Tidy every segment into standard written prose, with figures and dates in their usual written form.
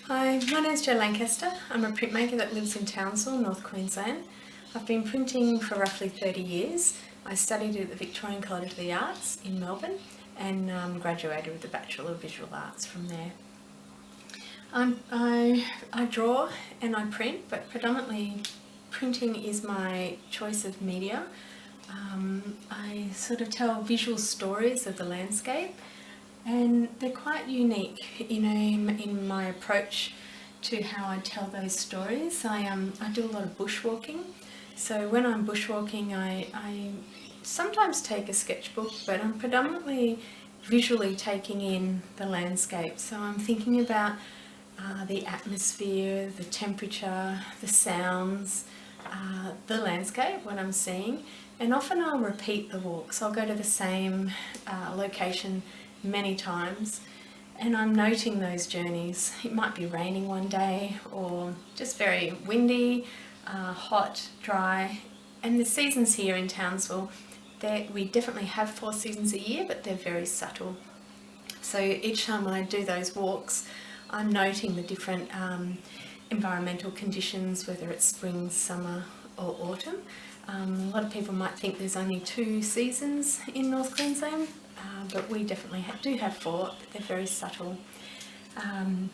Hi, my name's Jo Lankester. I'm a printmaker that lives in Townsville, North Queensland. I've been printing for roughly 30 years. I studied at the Victorian College of the Arts in Melbourne and graduated with a Bachelor of Visual Arts from there. I draw and I print, but predominantly printing is my choice of media. I sort of tell visual stories of the landscape, and they're quite unique, in my approach to how I tell those stories. I do a lot of bushwalking, so when I'm bushwalking I sometimes take a sketchbook, but I'm predominantly visually taking in the landscape. So I'm thinking about the atmosphere, the temperature, the sounds, the landscape, what I'm seeing, and often I'll repeat the walk. So I'll go to the same location many times, and I'm noting those journeys. It might be raining one day or just very windy, hot, dry, and the seasons here in Townsville, we definitely have 4 seasons a year, but they're very subtle. So each time I do those walks, I'm noting the different environmental conditions, whether it's spring, summer or autumn. A lot of people might think there's only 2 seasons in North Queensland, but we definitely do have 4, but they're very subtle. And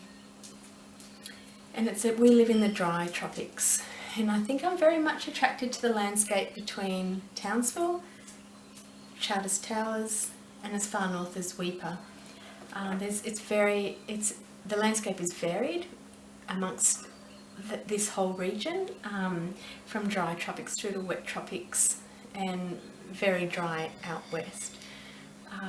we live in the dry tropics, and I think I'm very much attracted to the landscape between Townsville, Charters Towers, and as far north as Weipa. The landscape is varied amongst this whole region, from dry tropics through to wet tropics and very dry out west.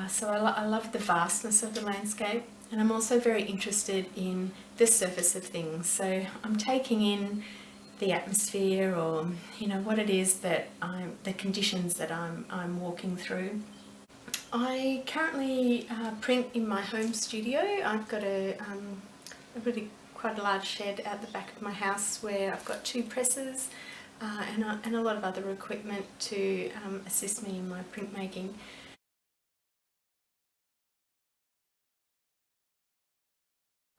So I love the vastness of the landscape, and I'm also very interested in the surface of things. So I'm taking in the atmosphere, or what it is that the conditions that I'm walking through. I currently print in my home studio. I've got quite a large shed out the back of my house where I've got 2 presses and a lot of other equipment to assist me in my printmaking.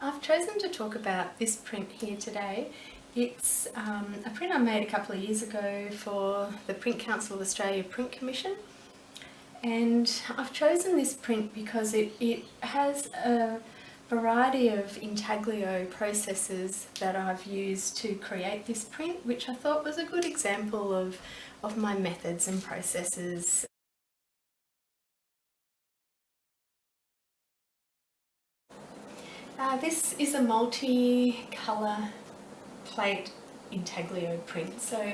I've chosen to talk about this print here today. It's a print I made a couple of years ago for the Print Council of Australia Print Commission, and I've chosen this print because it has a variety of intaglio processes that I've used to create this print, which I thought was a good example of my methods and processes. This is a multi-colour plate intaglio print, so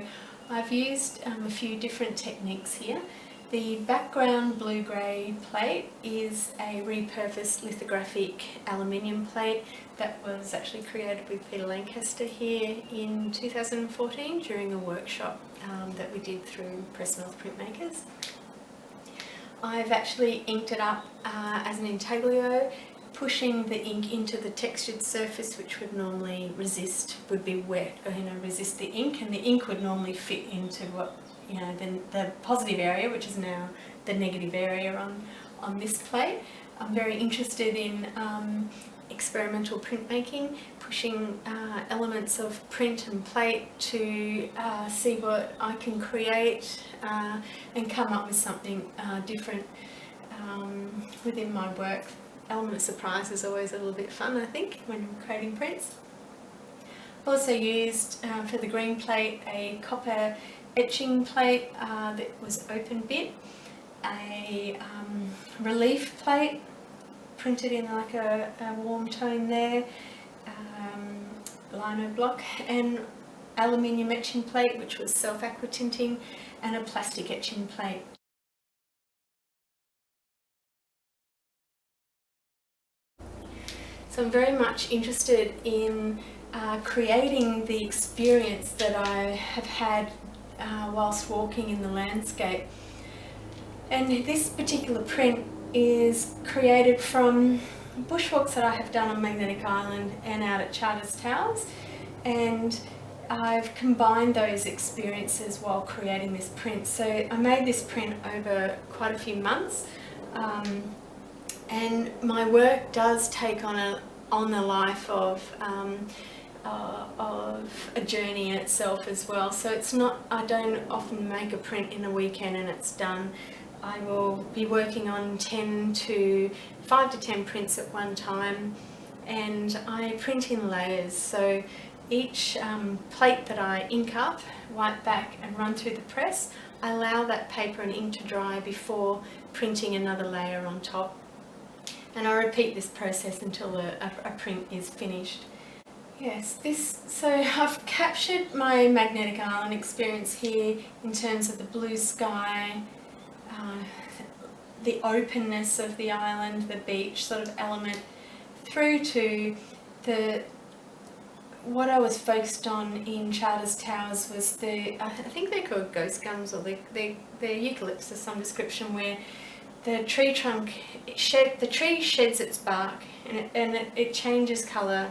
I've used a few different techniques here. The background blue-grey plate is a repurposed lithographic aluminium plate that was actually created with Peter Lankester here in 2014 during a workshop that we did through Press North Printmakers. I've actually inked it up as an intaglio, pushing the ink into the textured surface, which would normally would be wet, or resist the ink, and the ink would normally fit into what the positive area, which is now the negative area on this plate. I'm very interested in experimental printmaking, pushing elements of print and plate to see what I can create and come up with something different within my work. Element of surprise is always a little bit fun, I think, when I'm creating prints. Also used for the green plate a copper etching plate that was open bit, a relief plate printed in like a warm tone there, lino block, and aluminium etching plate which was self-aqua tinting, and a plastic etching plate. So I'm very much interested in creating the experience that I have had whilst walking in the landscape. And this particular print is created from bushwalks that I have done on Magnetic Island and out at Charters Towers, and I've combined those experiences while creating this print. So I made this print over quite a few months. And my work does take on on the life of a journey in itself as well. So it's not, I don't often make a print in a weekend and it's done. I will be working on 5 to 10 prints at one time, and I print in layers. So each plate that I ink up, wipe back and run through the press, I allow that paper and ink to dry before printing another layer on top. And I repeat this process until a print is finished. Yes, so I've captured my magnetic island experience here in terms of the blue sky, the openness of the island, the beach sort of element, through to what I was focused on in Charters Towers was I think they're called ghost gums, or they're eucalypts of some description, where the tree trunk, the tree sheds its bark and it changes colour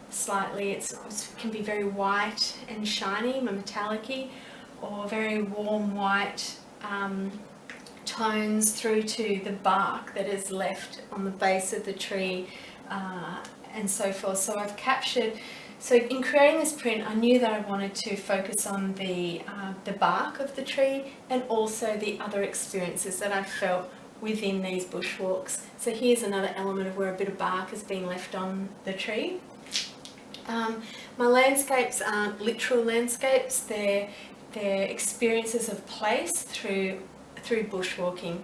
slightly. It can be very white and shiny, metallic-y, or very warm white tones through to the bark that is left on the base of the tree, and so forth. So I've captured, so in creating this print I knew that I wanted to focus on the bark of the tree and also the other experiences that I felt within these bushwalks. So here's another element of where a bit of bark has been left on the tree. My landscapes aren't literal landscapes, they're experiences of place through bushwalking.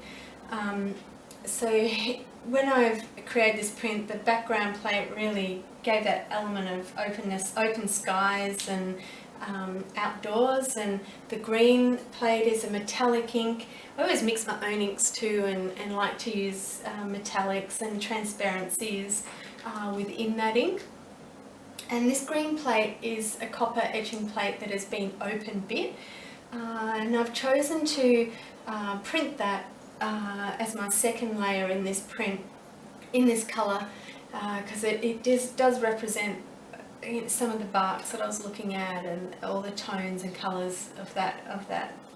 So when I've created this print, the background plate really gave that element of openness, open skies and outdoors, and the green plate is a metallic ink. I always mix my own inks too, and like to use metallics and transparencies within that ink. And this green plate is a copper etching plate that has been open bit, and I've chosen to print that as my second layer in this print, in this colour, because it does represent some of the barks that I was looking at and all the tones and colours of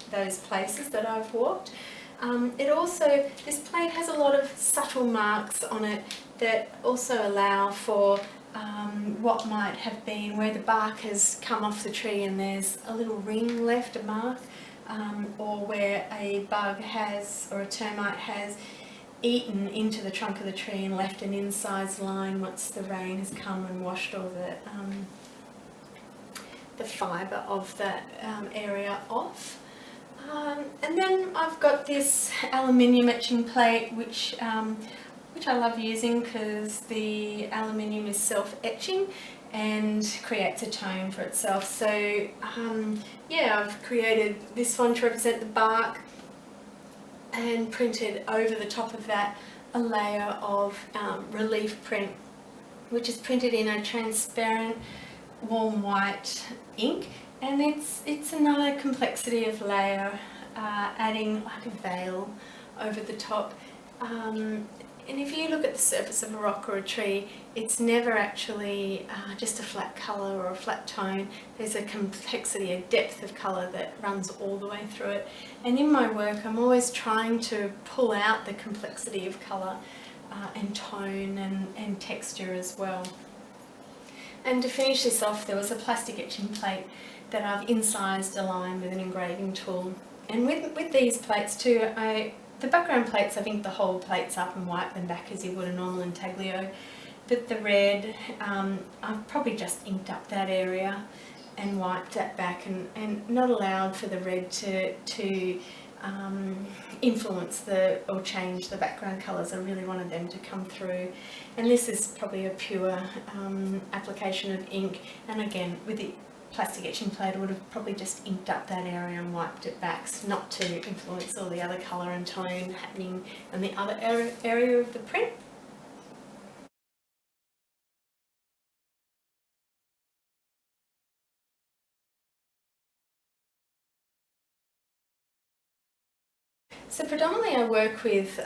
those places that I've walked. It also, this plate has a lot of subtle marks on it that also allow for what might have been where the bark has come off the tree and there's a little ring left, a mark, or where a bug has, or a termite has eaten into the trunk of the tree and left an incised line once the rain has come and washed all the fibre of that area off. And then I've got this aluminium etching plate which I love using because the aluminium is self-etching and creates a tone for itself. So yeah, I've created this one to represent the bark and printed over the top of that a layer of relief print, which is printed in a transparent warm white ink, and it's another complexity of layer, adding like a veil over the top. And if you look at the surface of a rock or a tree, it's never actually just a flat colour or a flat tone. There's a complexity, a depth of colour that runs all the way through it. And in my work, I'm always trying to pull out the complexity of colour and tone and texture as well. And to finish this off, there was a plastic etching plate that I've incised a line with an engraving tool. And with these plates too, the background plates, I've inked the whole plates up and wiped them back as you would a normal intaglio. But the red, I've probably just inked up that area and wiped that back, and not allowed for the red to influence or change the background colours. I really wanted them to come through. And this is probably a pure application of ink, and again with the plastic etching plate I would have probably just inked up that area and wiped it back, so not to influence all the other colour and tone happening in the other area of the print. So predominantly I work with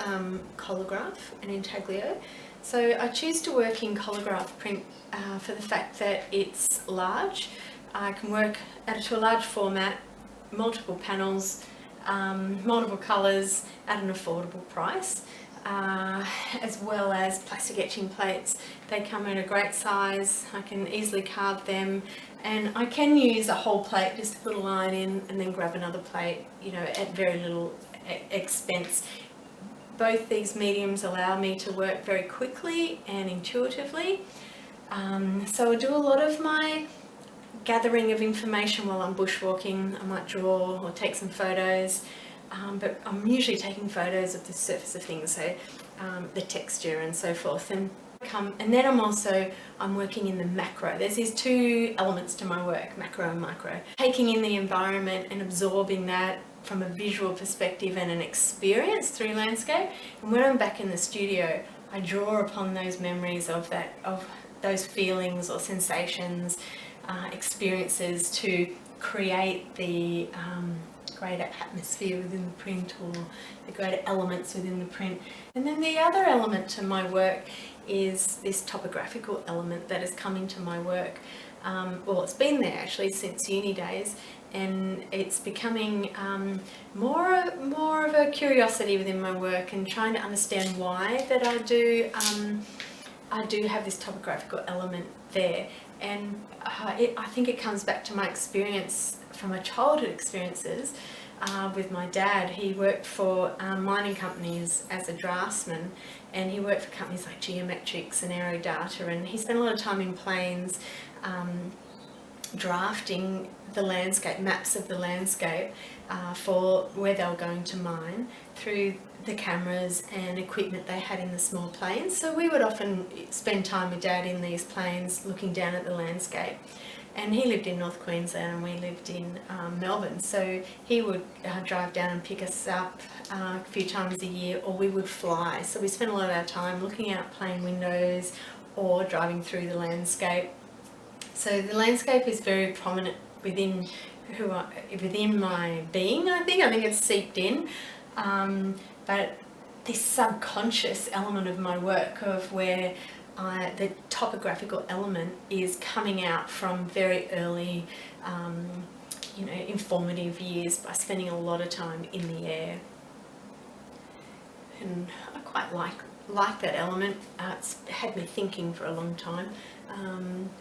collagraph and intaglio. So I choose to work in collagraph print for the fact that it's large. I can work to a large format, multiple panels, multiple colours at an affordable price. as well as plastic etching plates. They come in a great size. I can easily carve them, and I can use a whole plate, just to put a line in and then grab another plate, you know, at very little expense. Both these mediums allow me to work very quickly and intuitively. So I do a lot of my gathering of information while I'm bushwalking. I might draw or take some photos, but I'm usually taking photos of the surface of things, so the texture and so forth. And then I'm working in the macro. There's these two elements to my work, macro and micro. Taking in the environment and absorbing that from a visual perspective and an experience through landscape. And when I'm back in the studio, I draw upon those memories of those feelings or sensations, experiences, to create the greater atmosphere within the print, or the greater elements within the print. And then the other element to my work is this topographical element that has come into my work. Well, it's been there actually since uni days, and it's becoming more of a curiosity within my work, and trying to understand why that I do have this topographical element there. And I think it comes back to my experience from my childhood experiences with my dad. He worked for mining companies as a draftsman, and he worked for companies like Geometrics and Aerodata, and he spent a lot of time in planes drafting the landscape, maps of the landscape for where they were going to mine, through the cameras and equipment they had in the small planes. So we would often spend time with Dad in these planes looking down at the landscape. And he lived in North Queensland and we lived in Melbourne, so he would drive down and pick us up a few times a year, or we would fly. So we spent a lot of our time looking out plane windows or driving through the landscape. So the landscape is very prominent within my being. I think it's seeped in. But this subconscious element of my work, of where the topographical element is coming out from very early, informative years, by spending a lot of time in the air. And I quite like that element. It's had me thinking for a long time.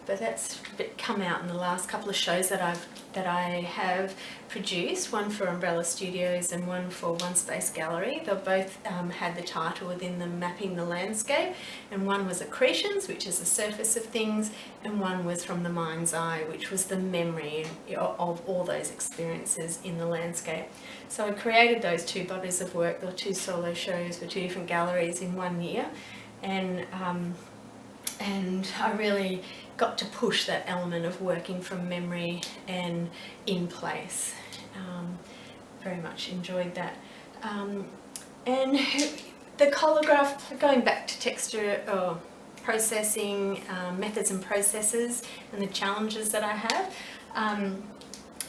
But that's come out in the last couple of shows that I have produced, one for Umbrella Studios and one for One Space Gallery. They both had the title within them, Mapping the Landscape, and one was Accretions, which is the surface of things, and one was From the Mind's Eye, which was the memory of all those experiences in the landscape. So I created those two bodies of work, or two solo shows for two different galleries in 1 year, and I really got to push that element of working from memory and in place. Very much enjoyed that. And the colograph, going back to texture or processing, methods and processes, and the challenges that I have,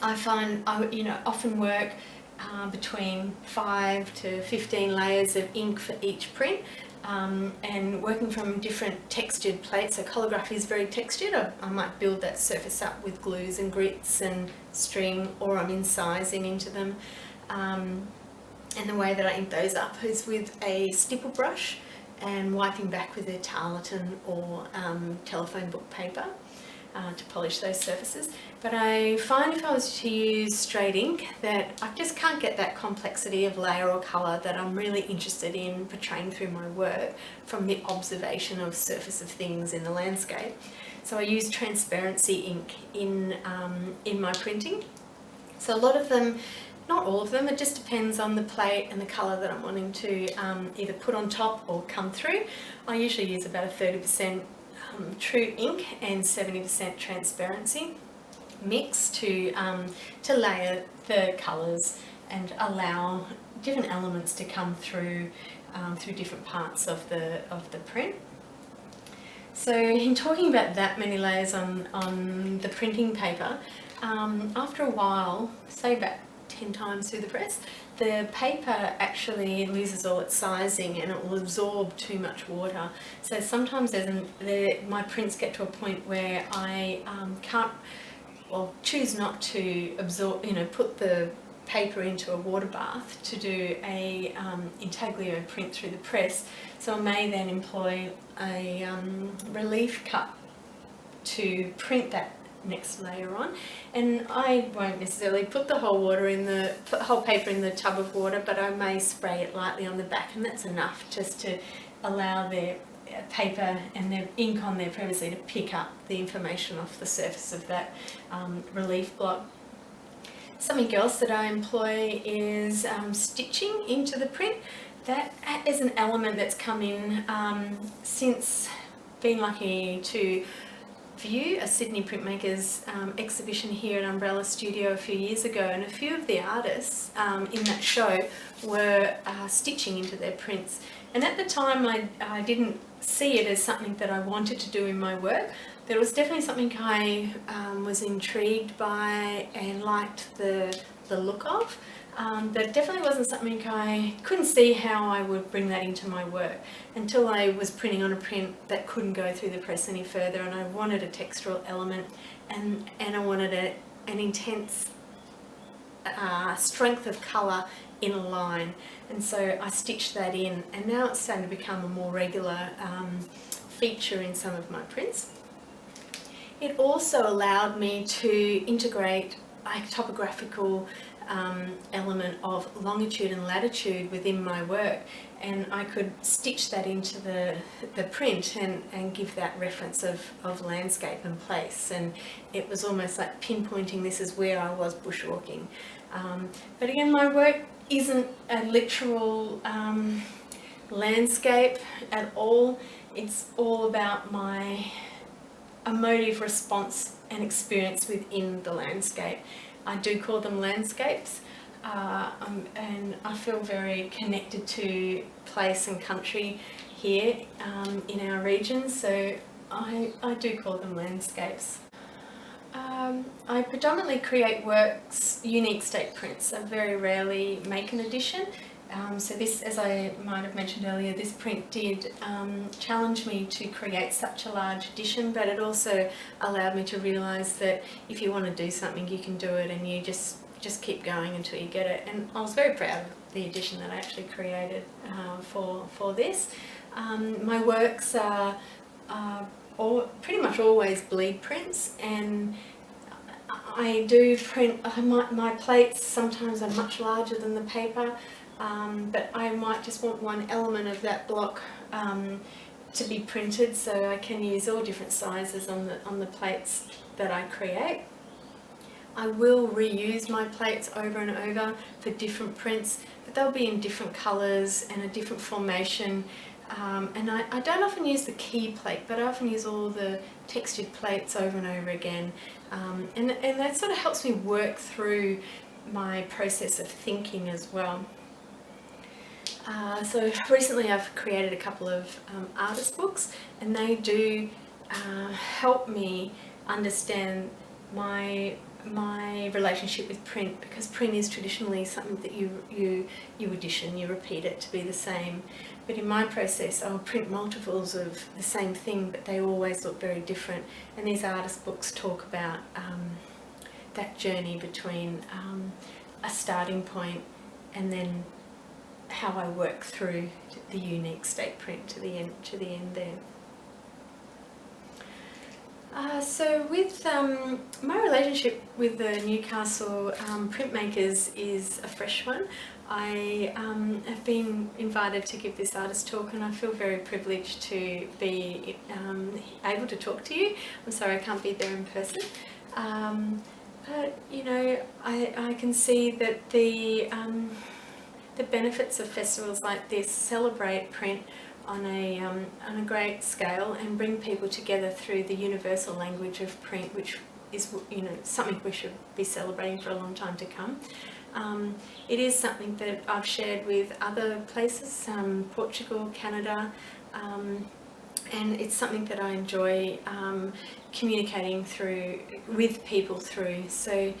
I find I often work between 5 to 15 layers of ink for each print. And working from different textured plates, so colography is very textured. I might build that surface up with glues and grits and string, or I'm incising into them. And the way that I ink those up is with a stipple brush and wiping back with a tarlatan or telephone book paper to polish those surfaces. But I find if I was to use straight ink, that I just can't get that complexity of layer or colour that I'm really interested in portraying through my work from the observation of surface of things in the landscape. So I use transparency ink in my printing. So a lot of them, not all of them, it just depends on the plate and the colour that I'm wanting to either put on top or come through. I usually use about a 30% true ink and 70% transparency mix to layer the colours and allow different elements to come through different parts of the print. So in talking about that many layers on the printing paper, after a while, say about 10 times through the press, the paper actually loses all its sizing and it will absorb too much water. So sometimes my prints get to a point where I can't, or choose not to absorb, put the paper into a water bath to do a intaglio print through the press. So I may then employ a relief cup to print that next layer on, and I won't necessarily put the whole paper in the tub of water, but I may spray it lightly on the back, and that's enough just to allow their paper and their ink on there previously to pick up the information off the surface of that relief block. Something else that I employ is stitching into the print. That is an element that's come in since being lucky to view a Sydney Printmakers exhibition here at Umbrella Studio a few years ago, and a few of the artists in that show were stitching into their prints. And at the time I didn't see it as something that I wanted to do in my work, but it was definitely something I was intrigued by and liked the look of. But it definitely wasn't something I couldn't see how I would bring that into my work until I was printing on a print that couldn't go through the press any further, and I wanted a textural element, and I wanted an intense strength of colour in a line, and so I stitched that in, and now it's starting to become a more regular feature in some of my prints. It also allowed me to integrate a topographical element of longitude and latitude within my work, and I could stitch that into the print and give that reference of landscape and place, and it was almost like pinpointing this is where I was bushwalking. But again, my work isn't a literal landscape at all. It's all about my emotive response and experience within the landscape. I do call them landscapes, and I feel very connected to place and country here in our region, so I do call them landscapes. I predominantly create works, unique state prints. I very rarely make an edition. So this, as I might have mentioned earlier, this print did challenge me to create such a large edition, but it also allowed me to realise that if you want to do something, you can do it, and you just keep going until you get it. And I was very proud of the edition that I actually created for this. My works are pretty much always bleed prints, and I do print, my plates sometimes are much larger than the paper. But I might just want one element of that block to be printed, so I can use all different sizes on the plates that I create. I will reuse my plates over and over for different prints, but they'll be in different colours and a different formation. And I don't often use the key plate, but I often use all the textured plates over and over again, and that sort of helps me work through my process of thinking as well. So recently I've created a couple of artist books, and they do help me understand my relationship with print, because print is traditionally something that you edition, you repeat it to be the same. But in my process, I'll print multiples of the same thing, but they always look very different. And these artist books talk about that journey between a starting point and then how I work through the unique state print to the end there. So with my relationship with the Newcastle printmakers is a fresh one. I have been invited to give this artist talk, and I feel very privileged to be able to talk to you. I'm sorry I can't be there in person, but you know, I can see that the benefits of festivals like this celebrate print on a great scale and bring people together through the universal language of print, which is, you know, something we should be celebrating for a long time to come. It is something that I've shared with other places, Portugal, Canada, and it's something that I enjoy communicating with people through. So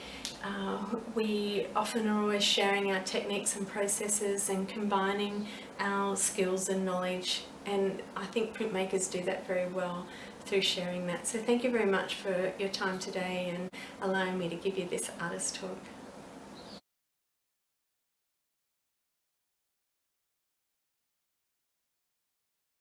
we often are always sharing our techniques and processes and combining our skills and knowledge, and I think printmakers do that very well through sharing that. So thank you very much for your time today and allowing me to give you this artist talk.